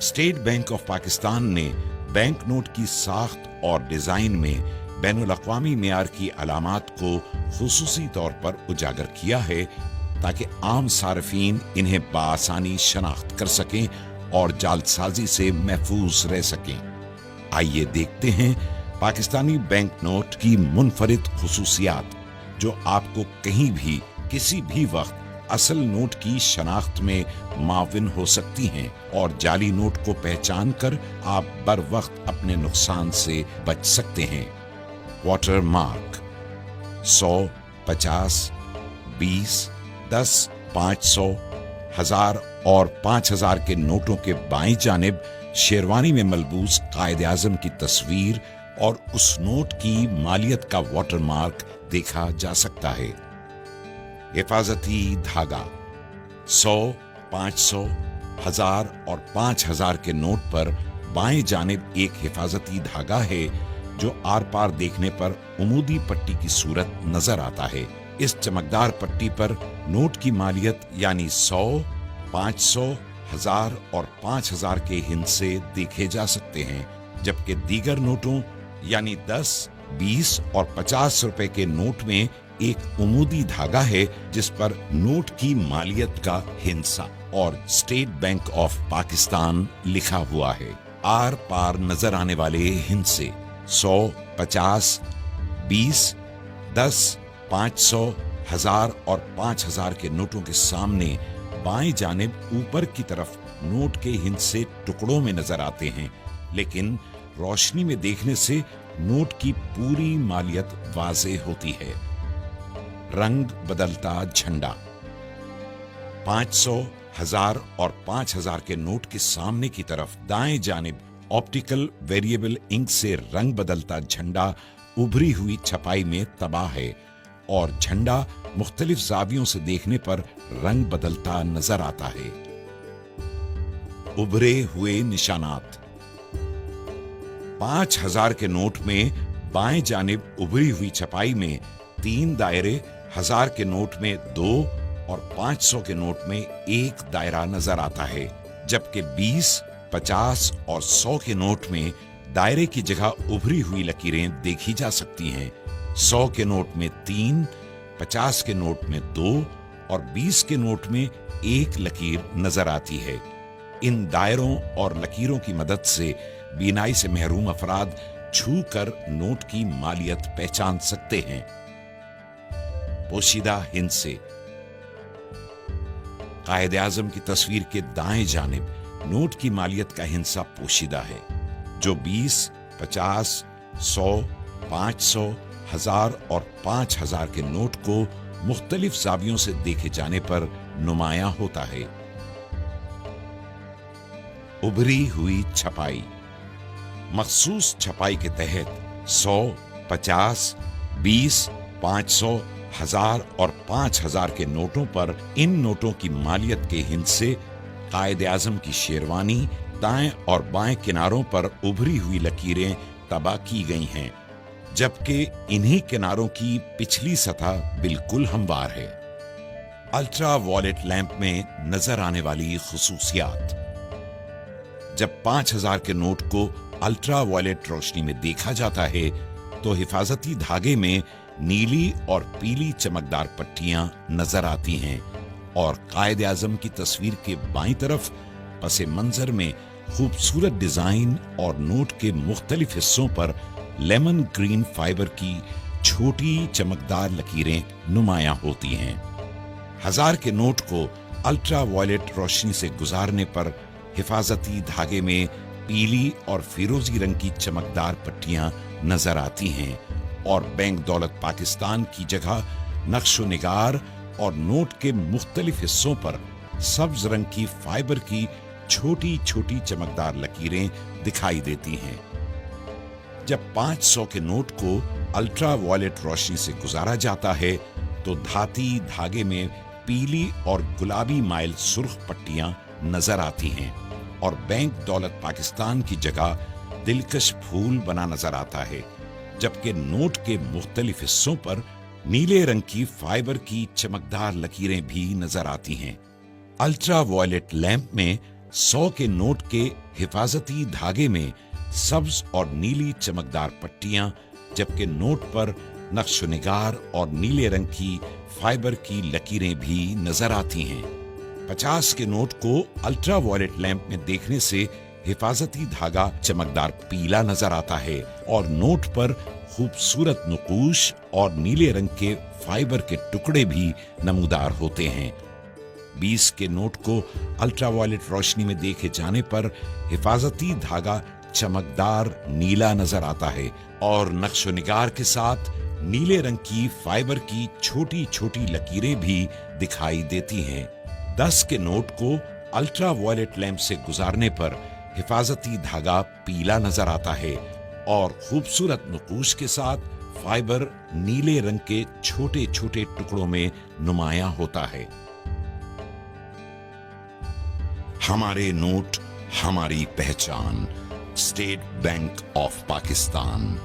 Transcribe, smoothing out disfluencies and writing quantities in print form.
State bank of Pakistan ने bank note की साख्त और डिजाइन में बैनुल-अक़वामी मेयार की अलामात को खुसूसी तौर पर उजागर किया है ताकि आम सार्फिन इन्हें बआसानी शनाख्त कर सकें और जालसाजी से महफूज रह सकें। आइए देखते हैं पाकिस्तानी बैंक नोट की मुनफरिद खुसूसियात जो आपको कहीं भी किसी भी वक्त असल नोट की शनाख्त में माविन हो सकती हैं और जाली नोट को पहचान कर आप बर वक्त अपने नुकसान से बच सकते हैं। वाटर मार्क 100, 50, 20, 10, 500, 1000 और 5000 के नोटों के बाईं जानिब शेरवानी में मलबूस कायद आज़म की तस्वीर और उस नोट की मालियत का वाटर मार्क देखा जा सकता है। हिफाजती धागा 100, 500, 1000 और 5000 के नोट पर बाएं जानिब एक हिफाजती धागा है जो आर पार देखने पर उमूदी पट्टी की सूरत नजर आता है। इस चमकदार पट्टी पर नोट की मालियत यानी 100, 500, 1000 और 5000 के हिस्से देखे जा सकते हैं, जबकि दीगर नोटों यानी 10, 20 और 50 रुपए के नोट में एक उमूदी धागा है जिस पर नोट की मालियत का हिस्सा और स्टेट बैंक ऑफ पाकिस्तान लिखा हुआ है। आर पार नजर आने वाले हिस्से 100, 50, 20, 10, 500, 1000 और 5000 के नोटों के सामने बाएं जानिब ऊपर की तरफ नोट के हिस्से टुकड़ों में नजर आते हैं, लेकिन रोशनी में देखने से नोट की पूरी मालियत वाज़ेह होती है। रंग बदलता झंडा 500, 1000 और 5000 के नोट के सामने की तरफ दाएं जानिब ऑप्टिकल वेरिएबल इंक से रंग बदलता झंडा उभरी हुई छपाई में तबाह है और झंडा मुख्तलिफ जावियों से देखने पर रंग बदलता नजर आता है। उभरे हुए निशानात 5000 के नोट में बाएं जानिब उभरी हुई छपाई में 3 दायरे, 1000 के नोट में 2 और 500 के नोट में 1 दायरा नजर आता है, जबकि 20, 50 और 100 के नोट में दायरे की जगह उभरी हुई लकीरें देखी जा सकती हैं। 100 के नोट में 3, 50 के नोट में 2 और 20 के नोट में 1 लकीर नजर आती है। इन दायरों और लकीरों की मदद से बीनाई से महरूम अफराद छू कर नोट की मालियत पहचान सकते हैं। पोशीदा हिस्से कायद आज़म की तस्वीर के दाएं जानिब नोट की मालियत का हिस्सा पोशीदा है, जो 20, 50, 100, 500, 1000 और 5000 के नोट को मुख्तलिफ जावियों से देखे जाने पर नुमायां होता है। उभरी हुई छपाई मखसूस छपाई के तहत 100, 50, 20, 500, 1000 और 5000 के नोटों पर इन नोटों की मालियत के हिस्से कायद आज़म की शेरवानी दाएं और बाएं किनारों पर उभरी हुई लकीरें तबाह की गई हैं, जबकि इन्हीं किनारों की पिछली सतह बिल्कुल हमवार है। अल्ट्रा वॉयलेट लैंप में नजर आने वाली खुसूसियात जब 5000 के नोट को अल्ट्रा वॉयलेट रोशनी में देखा जाता है तो हिफाजती धागे में नीली और पीली चमकदार पट्टियां नजर आती हैं और कायद आज़म की तस्वीर के बाईं तरफ पसे मंजर में खूबसूरत डिजाइन और नोट के मुख्तलिफ हिस्सों पर लेमन ग्रीन फाइबर की छोटी चमकदार लकीरें नुमायां होती हैं। 1000 के नोट को अल्ट्रा वॉयलेट रोशनी से गुजारने पर हिफाजती धागे में पीली और फिरोजी रंग की चमकदार पट्टियां नजर आती हैं और बैंक दौलत पाकिस्तान की जगह नक्शो निगार और नोट के मुख्तलिफ हिस्सों पर सब्ज रंग की फाइबर की छोटी छोटी चमकदार लकीरें दिखाई देती हैं। जब 500 के नोट को अल्ट्रा वॉयलेट रोशनी से गुजारा जाता है तो धाती धागे में पीली और गुलाबी माइल सुर्ख पट्टियां नजर आती हैं और बैंक दौलत पाकिस्तान की जगह दिलकश फूल बना नजर आता है, जबकि नोट के मुख्तलिफ हिस्सों पर नीले रंग की फाइबर की चमकदार लकीरें भी नजर आती हैं। अल्ट्रा वॉयलेट लैंप में 100 के नोट के हिफाजती धागे में सब्ज और नीली चमकदार पट्टियां, जबकि नोट पर नक्श-ओ-निगार और नीले रंग की फाइबर की लकीरें भी नजर आती हैं। 50 के नोट को अल्ट्रा वायलेट लैंप में देखने से हिफाजती धागा चमकदार पीला नजर आता है और नोट पर खूबसूरत नुकूश और नीले रंग के फाइबर के टुकड़े भी नमूदार होते हैं। 20 के नोट को अल्ट्रा वायलेट रोशनी में देखे जाने पर हिफाजती धागा चमकदार नीला नजर आता है और नक्श-ओ-निगार के साथ नीले रंग की फाइबर की छोटी छोटी लकीरें भी दिखाई देती हैं। 10 के नोट को अल्ट्रा वायलेट लैंप से गुजारने पर हिफाजती धागा पीला नजर आता है और खूबसूरत नुकूश के साथ फाइबर नीले रंग के छोटे छोटे टुकड़ों में नुमायां होता है। हमारे नोट, हमारी पहचान। State bank of Pakistan.